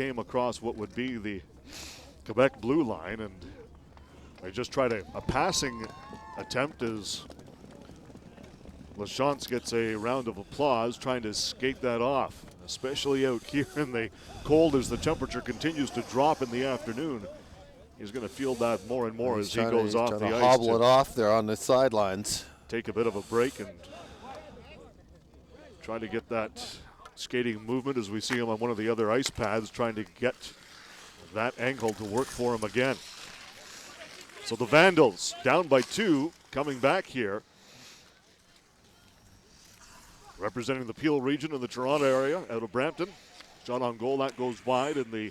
came across what would be the Quebec blue line, and they just tried a passing attempt as Lachance gets a round of applause trying to skate that off, especially out here in the cold as the temperature continues to drop in the afternoon. He's going to feel that more and more as he goes off the ice. Hobble it off there on the sidelines. Take a bit of a break and try to get that skating movement as we see him on one of the other ice pads trying to get that angle to work for him again. So the Vandals down by 2, coming back here. Representing the Peel region in the Toronto area out of Brampton. Shot on goal, that goes wide, and the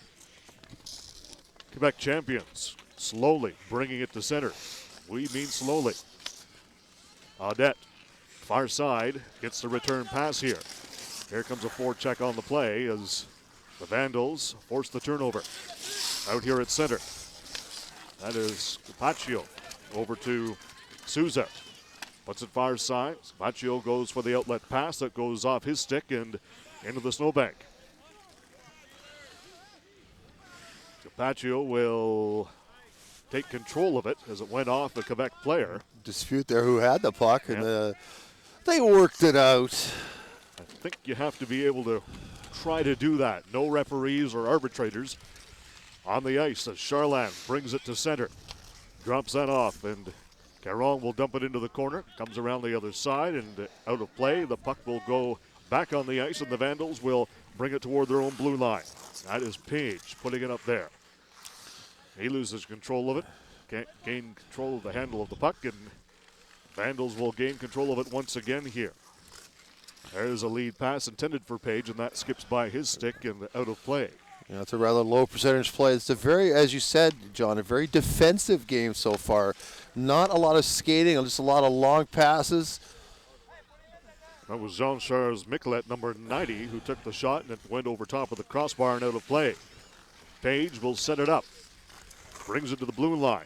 Quebec champions slowly bringing it to center. We mean slowly. Audette, far side, gets the return pass here. Here comes a forecheck on the play as the Vandals force the turnover. Out here at center. That is Capaccio over to Souza. Puts it far side. Capaccio goes for the outlet pass that goes off his stick and into the snowbank. Capaccio will take control of it as it went off the Quebec player. Dispute there who had the puck, and they worked it out. I think you have to be able to try to do that. No referees or arbitrators on the ice as Charland brings it to center. Drops that off, and Caron will dump it into the corner. Comes around the other side and out of play. The puck will go back on the ice, and the Vandals will bring it toward their own blue line. That is Page putting it up there. He loses control of it. Can't gain control of the handle of the puck, and Vandals will gain control of it once again here. There's a lead pass intended for Page, and that skips by his stick and out of play. Yeah, it's a rather low percentage play. It's a very, as you said, John, a very defensive game so far. Not a lot of skating, just a lot of long passes. That was Jean-Charles Michelet, number 90, who took the shot, and it went over top of the crossbar and out of play. Page will set it up. Brings it to the blue line.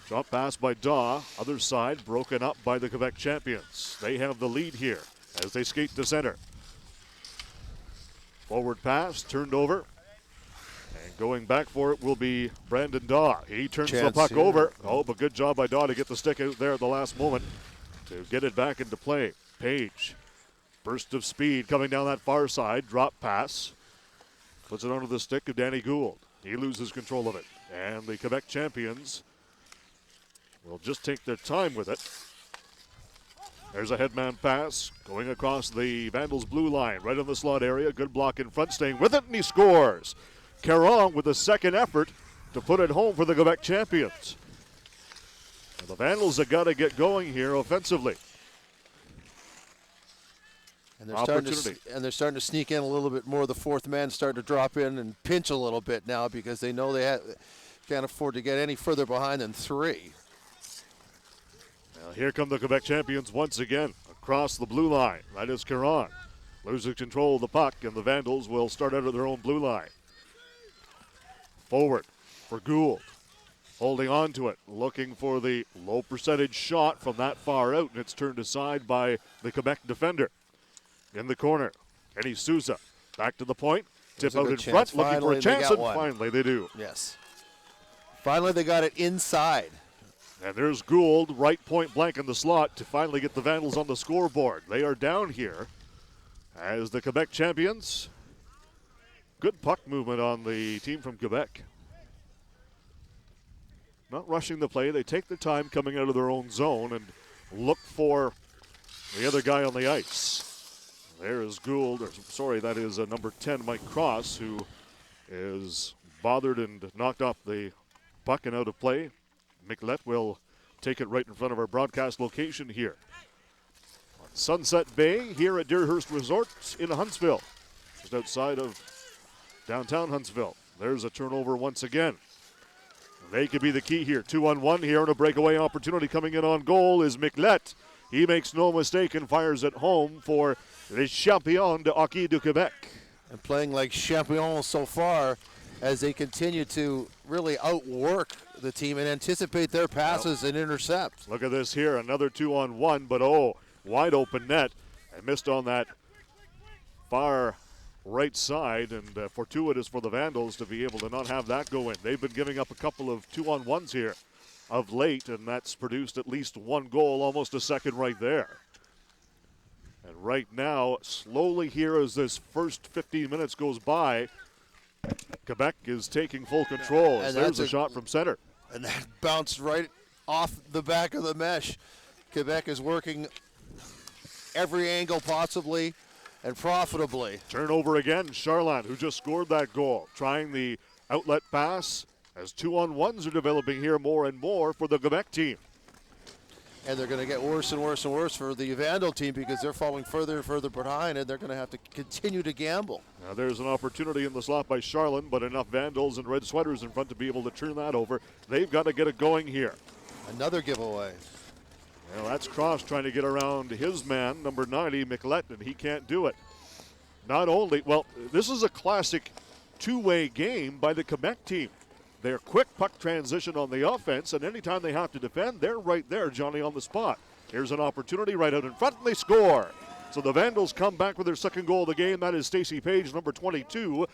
Drop pass by Daw. Other side broken up by the Quebec champions. They have the lead here as they skate to center. Forward pass, turned over. And going back for it will be Brandon Daw. He turns the puck over. Oh, but good job by Daw to get the stick out there at the last moment to get it back into play. Page, burst of speed coming down that far side. Drop pass. Puts it onto the stick of Danny Gould. He loses control of it. And the Quebec champions will just take their time with it. There's a headman pass going across the Vandals blue line, right in the slot area. Good block in front, staying with it, and he scores. Caron with the second effort to put it home for the Quebec champions. And the Vandals have got to get going here offensively. And they're starting to sneak in a little bit more. The fourth man starting to drop in and pinch a little bit now because they know they can't afford to get any further behind than 3. Now here come the Quebec champions once again across the blue line. That is Caron. Loses control of the puck, and the Vandals will start out of their own blue line. Forward for Gould. Holding on to it, looking for the low percentage shot from that far out, and it's turned aside by the Quebec defender. In the corner, Kenny Souza back to the point. Tip out in front, looking for a chance, and finally they do. Yes. Finally they got it inside. And there's Gould, right point blank in the slot to finally get the Vandals on the scoreboard. They are down here as the Quebec champions. Good puck movement on the team from Quebec. Not rushing the play. They take their time coming out of their own zone and look for the other guy on the ice. There is Gould, that is number 10, Mike Cross, who is bothered and knocked off the puck and out of play. Michelet will take it right in front of our broadcast location here. On Sunset Bay, here at Deerhurst Resort in Huntsville, just outside of downtown Huntsville. There's a turnover once again. They could be the key here. 2-on-1 here, and a breakaway opportunity coming in on goal is Michelet. He makes no mistake and fires it home for les champions de hockey du Québec. And playing like champions so far as they continue to really outwork the team and anticipate their passes and intercepts. Look at this here, another 2-on-1, but wide open net. And missed on that far right side, and fortuitous for the Vandals to be able to not have that go in. They've been giving up a couple of 2-on-1s here of late, and that's produced at least one goal, almost a second right there. And right now, slowly here as this first 15 minutes goes by, Quebec is taking full control. As there's a shot from center. And that bounced right off the back of the mesh. Quebec is working every angle possibly and profitably. Turnover again, Charland, who just scored that goal, trying the outlet pass as 2-on-1s are developing here more and more for the Quebec team. And they're going to get worse and worse and worse for the Vandal team because they're falling further and further behind, and they're going to have to continue to gamble. Now there's an opportunity in the slot by Charland, but enough Vandals and red sweaters in front to be able to turn that over. They've got to get it going here. Another giveaway. Well, that's Cross trying to get around his man, number 90, Miquelette, and he can't do it. Not only, well, this is a classic two-way game by the Quebec team. Their quick puck transition on the offense, and anytime they have to defend, they're right there, Johnny, on the spot. Here's an opportunity right out in front, and they score. So the Vandals come back with their second goal of the game. That is Stacey Page, number 22.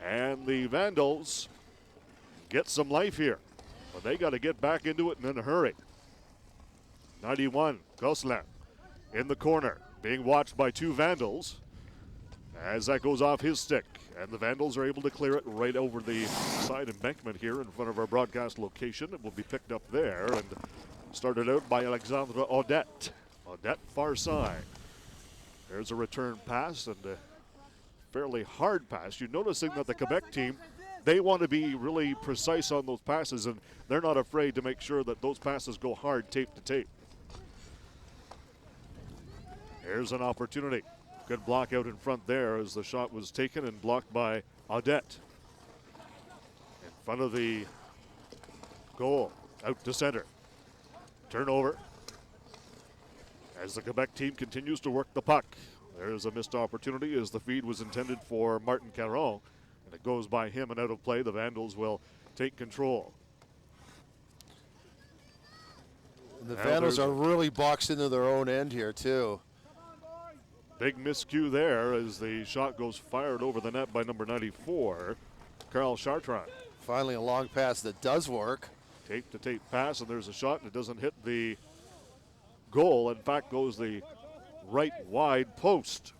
And the Vandals get some life here. But they got to get back into it and in a hurry. 91, Gosselin in the corner, being watched by two Vandals as that goes off his stick. And the Vandals are able to clear it right over the side embankment here in front of our broadcast location. It will be picked up there and started out by Alexandra Audette. Audette, far side. There's a return pass and a fairly hard pass. You're noticing that the Quebec team, they want to be really precise on those passes, and they're not afraid to make sure that those passes go hard, tape to tape. Here's an opportunity. Good block out in front there as the shot was taken and blocked by Audette. In front of the goal, out to center. Turnover as the Quebec team continues to work the puck. There's a missed opportunity as the feed was intended for Martin Caron, and it goes by him and out of play. The Vandals will take control. The Vandals are really boxed into their own end here too. Big miscue there as the shot goes fired over the net by number 94, Carl Chartrand. Finally a long pass that does work. Tape to tape pass, and there's a shot, and it doesn't hit the goal. In fact, goes the right wide post.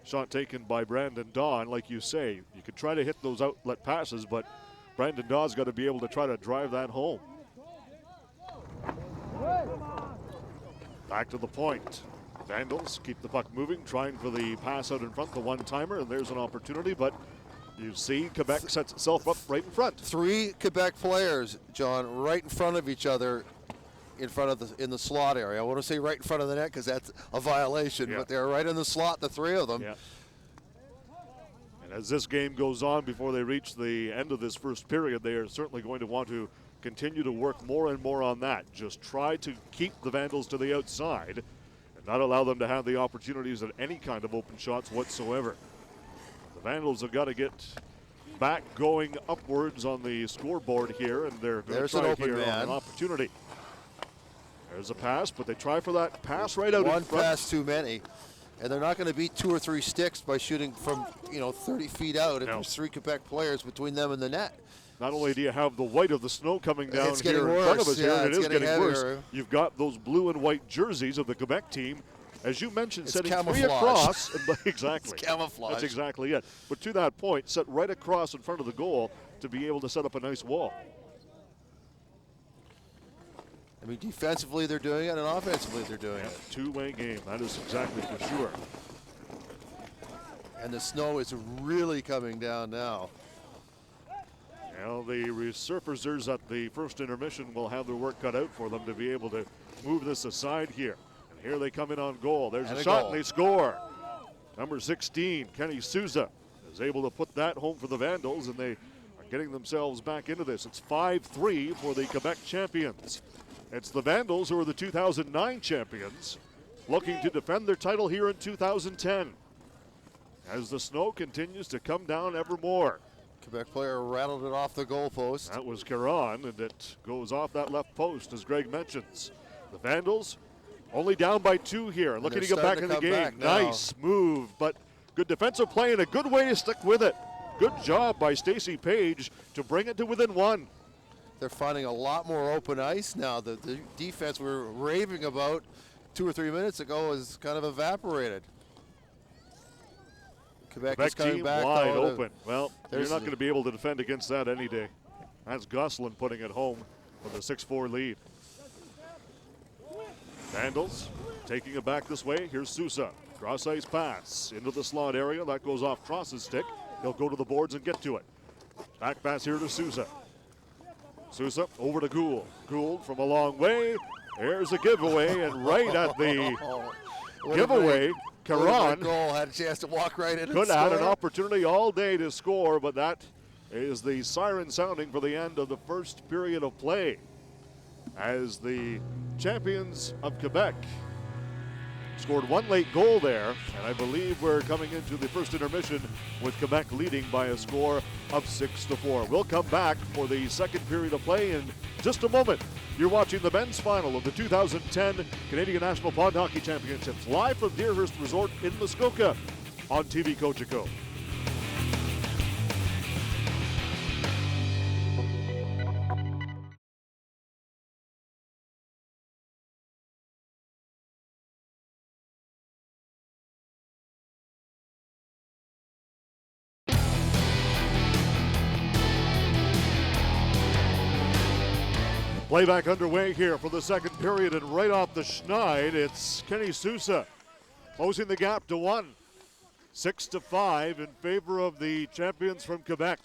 Shot taken by Brandon Daw, and like you say, you could try to hit those outlet passes, but Brandon Daw's got to be able to try to drive that home. Back to the point. Vandals keep the puck moving, trying for the pass out in front, the one-timer, and there's an opportunity, but you see Quebec sets itself up right in front. Three Quebec players, John, right in front of each other in the slot area. I want to say right in front of the net because that's a violation, but they're right in the slot, the three of them. Yeah. And as this game goes on, before they reach the end of this first period, they are certainly going to want to continue to work more and more on that. Just try to keep the Vandals to the outside and not allow them to have the opportunities at any kind of open shots whatsoever. The Vandals have got to get back going upwards on the scoreboard here, and they're going to try here on an opportunity. There's a pass, but they try for that pass right out in front. One pass too many, and they're not going to beat 2 or 3 sticks by shooting from 30 feet out if there's 3 Quebec players between them and the net. Not only do you have the white of the snow coming down here in front of us here, it is getting worse. Heavier. You've got those blue and white jerseys of the Quebec team, as you mentioned, setting camouflage. 3 across. Exactly. It's camouflage. That's exactly it. But to that point, set right across in front of the goal to be able to set up a nice wall. I mean, defensively they're doing it, and offensively they're doing it. Two-way game, that is exactly for sure. And the snow is really coming down now. Now the resurfacers at the first intermission will have their work cut out for them to be able to move this aside here. And here they come in on goal. There's a shot, and they score. Number 16, Kenny Souza, is able to put that home for the Vandals, and they are getting themselves back into this. It's 5-3 for the Quebec champions. It's the Vandals, who are the 2009 champions, looking to defend their title here in 2010. As the snow continues to come down ever more. Quebec player rattled it off the goalpost. That was Caron, and it goes off that left post, as Greg mentions. The Vandals only down by 2 here, looking to get back in the game. Nice move, but Good defensive play and a good way to stick with it. Good job by Stacey Page to bring it to within one. They're finding a lot more open ice now. The defense we were raving about 2 or 3 minutes ago has kind of evaporated. Quebec is coming team back wide open. Well, you're not the- going to be able to defend against that any day. That's Gosselin putting it home with a 6-4 lead. Vandals taking it back this way. Here's Sousa. Cross ice pass into the slot area. That goes off Cross's stick. He'll go to the boards and get to it. Back pass here to Sousa. Sousa over to Gould. Gould from a long way. There's a giveaway, and right at the giveaway, Caron goal had a chance to walk right in. could have had an opportunity all day to score, but that is the siren sounding for the end of the first period of play as the champions of Quebec scored one late goal there, and I believe we're coming into the first intermission with Quebec leading by a score of 6-4. We'll come back for the second period of play in just a moment. You're watching the men's final of the 2010 Canadian National Pond Hockey Championships live from Deerhurst Resort in Muskoka on TV Cogeco. Playback underway here for the second period, and right off the schneid, it's Kenny Sousa closing the gap to 1. 6-5 in favor of the champions from Quebec.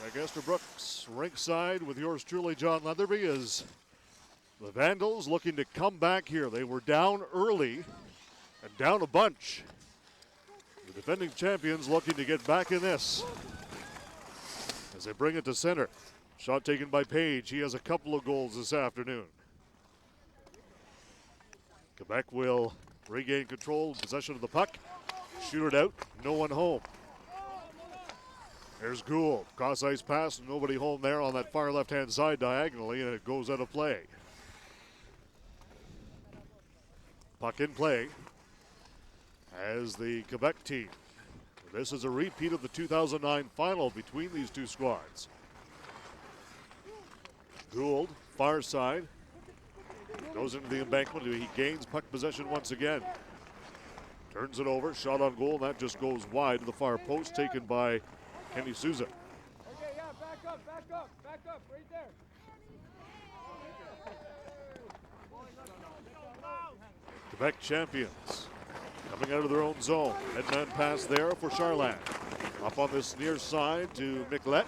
Greg Estabrooks ringside with yours truly, John Leatherby, as the Vandals looking to come back here. They were down early and down a bunch. The defending champions looking to get back in this as they bring it to center. Shot taken by Page. He has a couple of goals this afternoon. Quebec will regain control, possession of the puck. Shoot it out, no one home. There's Gould. Cross ice pass, nobody home there on that far left-hand side diagonally, and it goes out of play. Puck in play as the Quebec team. This is a repeat of the 2009 final between these two squads. Gould, far side, goes into the embankment. He gains puck possession once again. Turns it over, shot on goal, and that just goes wide to the far post, taken by Kenny Sousa. Okay, yeah, back up, right there. Quebec champions coming out of their own zone. Headman pass there for Charland. Up on this near side to Miquelette.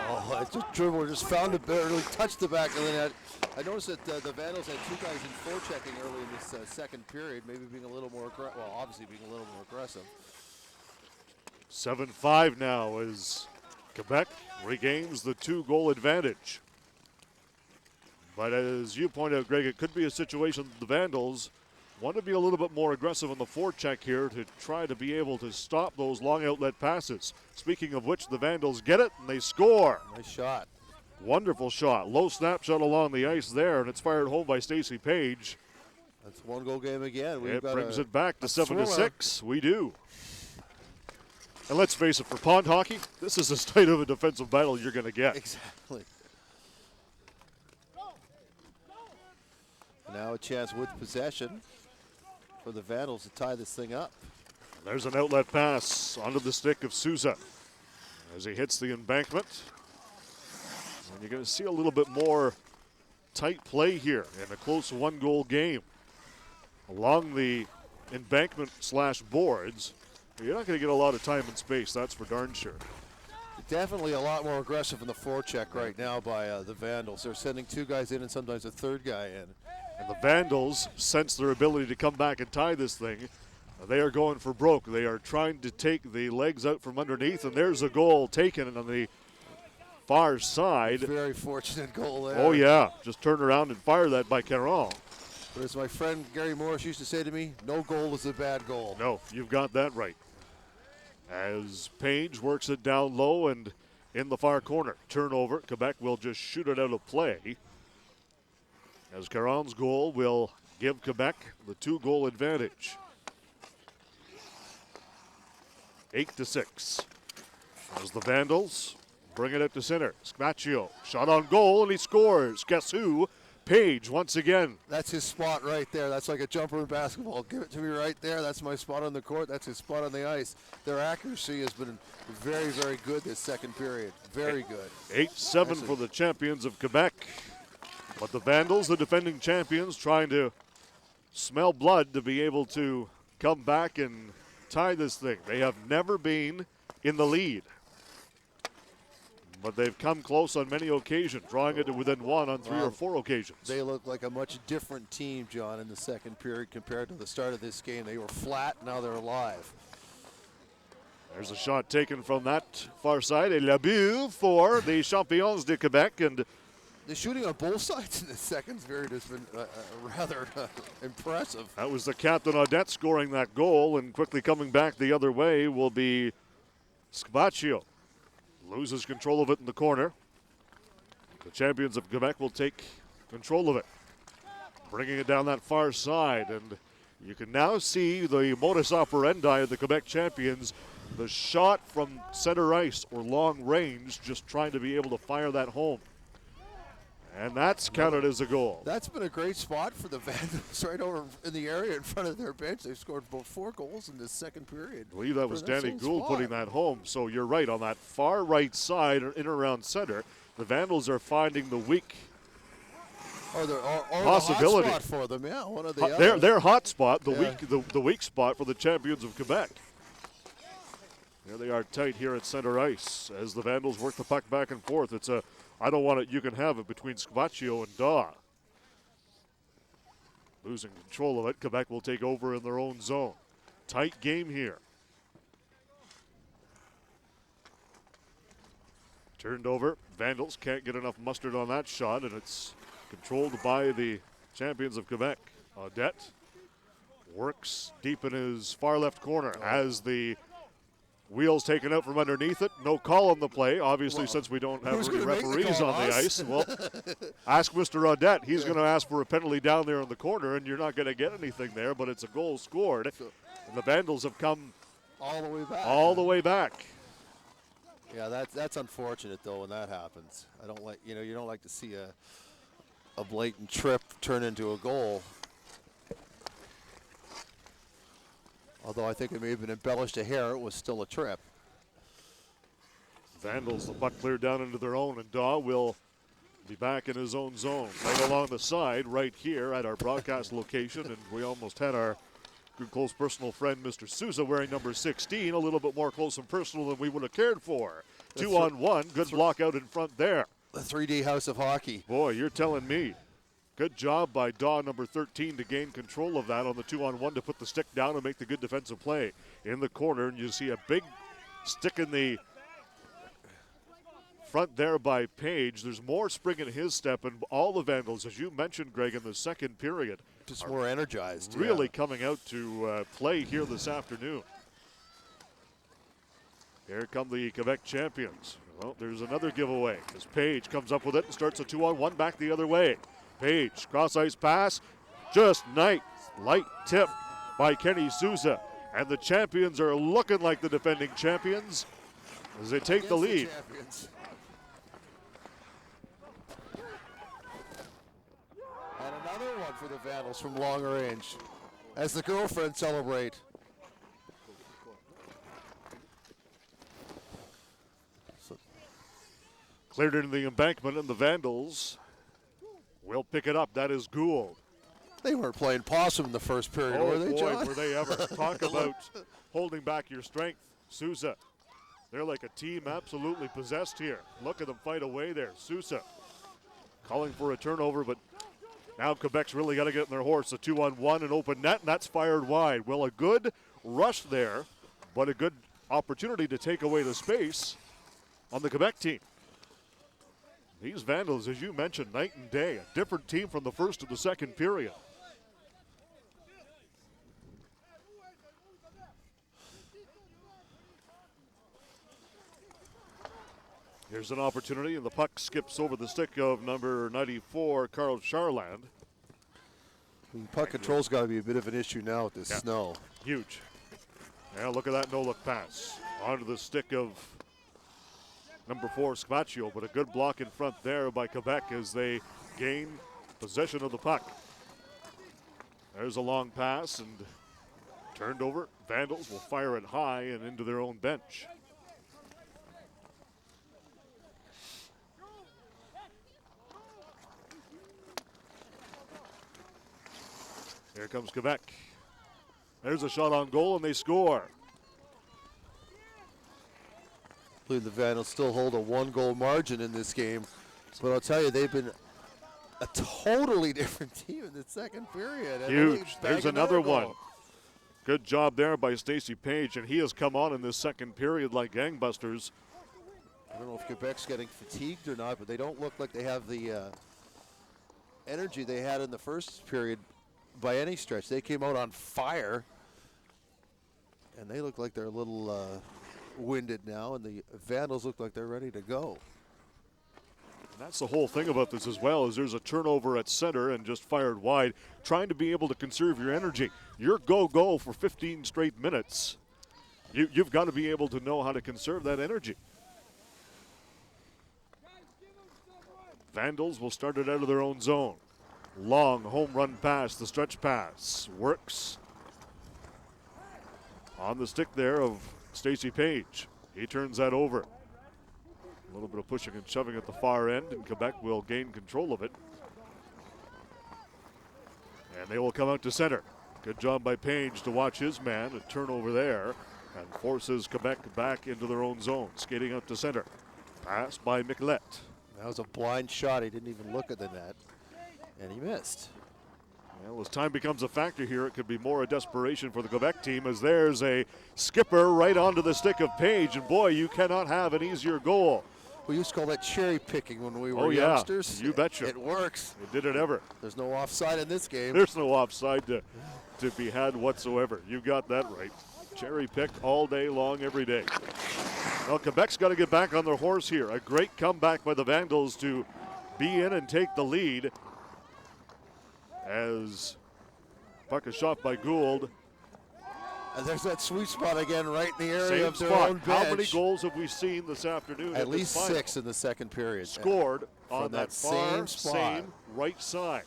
Oh, it's just dribble, just found it, barely touched the back of the net. I noticed that the Vandals had 2 guys in forechecking early in this second period, maybe being a little more aggressive. Well, obviously being a little more aggressive. 7-5 now as Quebec regains the 2-goal advantage. But as you point out, Greg, it could be a situation that the Vandals want to be a little bit more aggressive on the forecheck here to try to be able to stop those long outlet passes. Speaking of which, the Vandals get it and they score. Nice shot. Wonderful shot. Low snapshot along the ice there, and it's fired home by Stacey Page. That's a 1-goal game again. It brings it back to 7-6. We do. And let's face it, for pond hockey, this is as tight of a defensive battle you're going to get. Exactly. Now a chance with possession for the Vandals to tie this thing up. There's an outlet pass onto the stick of Sousa as he hits the embankment. And you're going to see a little bit more tight play here in a close 1-goal game. Along the embankment / boards, you're not going to get a lot of time and space, that's for darn sure. Definitely a lot more aggressive in the forecheck right now by the Vandals. They're sending 2 guys in and sometimes a 3rd guy in. And the Vandals sense their ability to come back and tie this thing. They are going for broke. They are trying to take the legs out from underneath, and there's a goal taken on the far side. Very fortunate goal there. Oh, yeah. Just turn around and fire that by Caron. But as my friend Gary Morris used to say to me, no goal is a bad goal. No, you've got that right. As Page works it down low and in the far corner. Turnover. Quebec will just shoot it out of play. As Caron's goal will give Quebec the 2-goal advantage. 8-6. As the Vandals bring it out to center. Scmaccio, shot on goal, and he scores. Guess who? Page once again. That's his spot right there. That's like a jumper in basketball. Give it to me right there. That's my spot on the court. That's his spot on the ice. Their accuracy has been very, very good this second period. Very good. 8-7 for the champions of Quebec. But the Vandals, the defending champions, trying to smell blood to be able to come back and tie this thing. They have never been in the lead, but they've come close on many occasions, drawing it to within one on 3 or 4 occasions. They look like a much different team, John, in the second period compared to the start of this game. They were flat, now they're alive. There's a shot taken from that far side. Et le but for the Champions de Quebec. And the shooting on both sides in the second period has been rather impressive. that was the captain Audette scoring that goal, and quickly coming back the other way will be Scmaccio. Loses control of it in the corner. The champions of Quebec will take control of it, bringing it down that far side. And you can now see the modus operandi of the Quebec champions. The shot from center ice or long range, just trying to be able to fire that home. And that's counted as a goal. That's been a great spot for the Vandals right over in the area in front of their bench. They've scored both 4 goals in this second period. I believe that was Danny Gould putting that home. So you're right, on that far right side, in and around center, the Vandals are finding the weak possibility. The hot spot for them, yeah. One of the their hot spot, the weak spot for the champions of Quebec. There they are tight here at center ice as the Vandals work the puck back and forth. It's a I don't want it, you can have it between Scmaccio and Daw. Losing control of it, Quebec will take over in their own zone. Tight game here. Turned over, Vandals can't get enough mustard on that shot, and it's controlled by the champions of Quebec. Audette works deep in his far left corner as the wheels taken out from underneath it. No call on the play, obviously, since we don't have any referees on the ice. Well, ask Mr. Audette. He's going to ask for a penalty down there in the corner, and you're not going to get anything there, but it's a goal scored. And the Vandals have come all the way back. All the way back. Yeah, that's unfortunate, though, when that happens. I don't like, you don't like to see a blatant trip turn into a goal. Although I think it may have been embellished a hair, it was still a trip. Vandals, the puck cleared down into their own, and Daw will be back in his own zone. Right along the side, right here at our broadcast location, and we almost had our good close personal friend, Mr. Souza, wearing number 16, a little bit more close and personal than we would have cared for. 2-on-1, good block out in front there. The 3D House of Hockey. Boy, you're telling me. Good job by Daw, number 13, to gain control of that on the 2-on-1 to put the stick down and make the good defensive play. In the corner, and you see a big stick in the front there by Page. There's more spring in his step, and all the Vandals, as you mentioned, Greg, in the second period, just more energized. Really coming out to play here this afternoon. Here come the Quebec champions. Well, there's another giveaway as Page comes up with it and starts a 2-on-1 back the other way. Page, cross-ice pass, just light tip by Kenny Souza. And the champions are looking like the defending champions as they take the lead. And another one for the Vandals from long range as the girlfriends celebrate. Cleared into the embankment, and the Vandals will pick it up. That is Gould. They weren't playing possum in the first period, were they, John? Boy, were they ever. Talk about holding back your strength. Souza, they're like a team absolutely possessed here. Look at them fight away there. Souza calling for a turnover, but now Quebec's really got to get in their horse. A 2-on-1, an open net, and that's fired wide. Well, a good rush there, but a good opportunity to take away the space on the Quebec team. These Vandals, as you mentioned, night and day, a different team from the first to the second period. Here's an opportunity, and the puck skips over the stick of number 94, Carl Charland. Puck control's got to be a bit of an issue now with this snow. Huge. Yeah, look at that no-look pass. Onto the stick of number 4, Scaccio, but a good block in front there by Quebec as they gain possession of the puck. There's a long pass and turned over. Vandals will fire it high and into their own bench. Here comes Quebec. There's a shot on goal and they score. I believe the Vandals still hold a 1-goal margin in this game, but I'll tell you, they've been a totally different team in the second period. Huge. There's another one. Good job there by Stacey Page, and he has come on in this second period like gangbusters. I don't know if Quebec's getting fatigued or not, but they don't look like they have the energy they had in the first period by any stretch. They came out on fire, and they look like they're a little winded now, and the Vandals look like they're ready to go. And that's the whole thing about this as well, is there's a turnover at center and just fired wide, trying to be able to conserve your energy. You're go for 15 straight minutes. You've got to be able to know how to conserve that energy. Vandals will start it out of their own zone. Long home run pass, the stretch pass works. On the stick there of Stacey Page. He turns that over. A little bit of pushing and shoving at the far end, and Quebec will gain control of it. And they will come out to center. Good job by Page to watch his man, a turnover there, and forces Quebec back into their own zone. Skating out to center. Pass by Miquelette. That was a blind shot. He didn't even look at the net, and he missed. Well, as time becomes a factor here, it could be more a desperation for the Quebec team, as there's a skipper right onto the stick of Page, and boy, you cannot have an easier goal. We used to call that cherry picking when we were youngsters. You betcha. It works. It did it ever. There's no offside in this game. There's no offside to be had whatsoever. You got that right. Cherry picked all day long, every day. Well, Quebec's got to get back on their horse here. A great comeback by the Vandals to be in and take the lead. As puck is shot by Gould. And there's that sweet spot again right in the area Same of their spot. own bench. How many goals have we seen this afternoon? At least 6 in the second period. Scored on that far, same spot. same right side.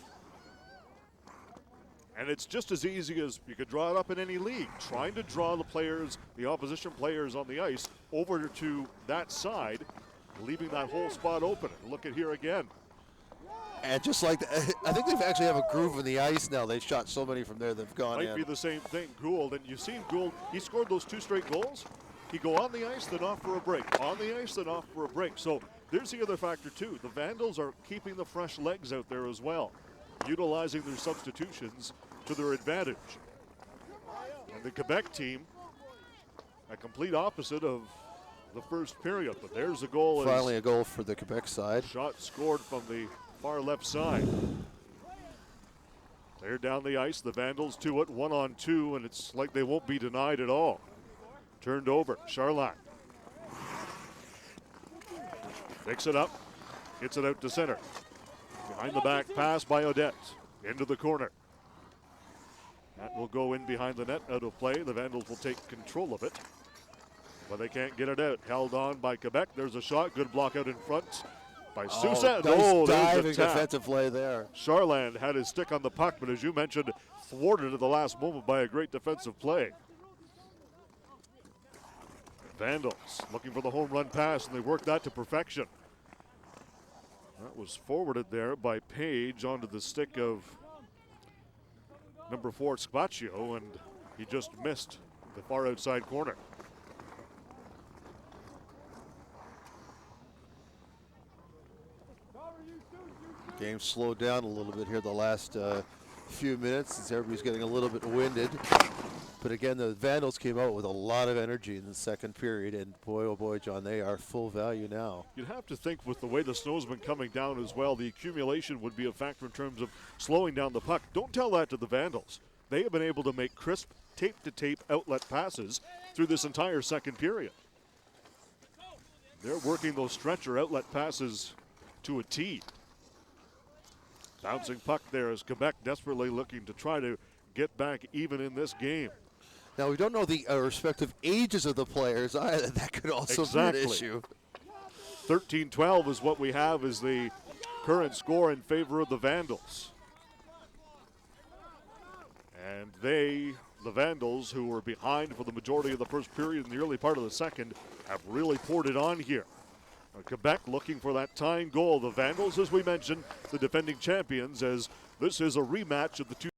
And it's just as easy as you could draw it up in any league. Trying to draw the players, the opposition players on the ice, over to that side, leaving that whole spot open. Look at here again. And just like I think they actually have a groove in the ice now. They shot so many from there they've gone in. Might be the same thing, Gould. And you've seen Gould, he scored those 2 straight goals. He go on the ice, then off for a break. On the ice, then off for a break. So there's the other factor too. The Vandals are keeping the fresh legs out there as well, utilizing their substitutions to their advantage. And the Quebec team, a complete opposite of the first period. But there's a goal. Finally a goal for the Quebec side. Shot scored from the far left side. They're down the ice. The Vandals to it, 1-on-2, and it's like they won't be denied at all. Turned over. Charlotte picks it up, gets it out to center. Behind the back pass by Odette. Into the corner. That will go in behind the net, out of play. The Vandals will take control of it, but they can't get it out. Held on by Quebec. There's a shot. Good block out in front by Sousa. Nice diving there's a tap. defensive play there. Charland had his stick on the puck, but as you mentioned, thwarted at the last moment by a great defensive play. Vandals looking for the home run pass, and they worked that to perfection. That was forwarded there by Page onto the stick of number 4, Scaccio, and he just missed the far outside corner. Game slowed down a little bit here the last few minutes since everybody's getting a little bit winded. But again, the Vandals came out with a lot of energy in the second period, and boy, oh boy, John, they are full value now. You'd have to think with the way the snow's been coming down as well, the accumulation would be a factor in terms of slowing down the puck. Don't tell that to the Vandals. They have been able to make crisp, tape-to-tape outlet passes through this entire second period. They're working those stretcher outlet passes to a T. Bouncing puck there as Quebec desperately looking to try to get back even in this game. Now, we don't know the respective ages of the players either. That could also Exactly. be an issue. 13-12 is what we have as the current score in favor of the Vandals. And the Vandals, who were behind for the majority of the first period in the early part of the second, have really poured it on here. Quebec looking for that tying goal. The Vandals, as we mentioned, the defending champions, as this is a rematch of the two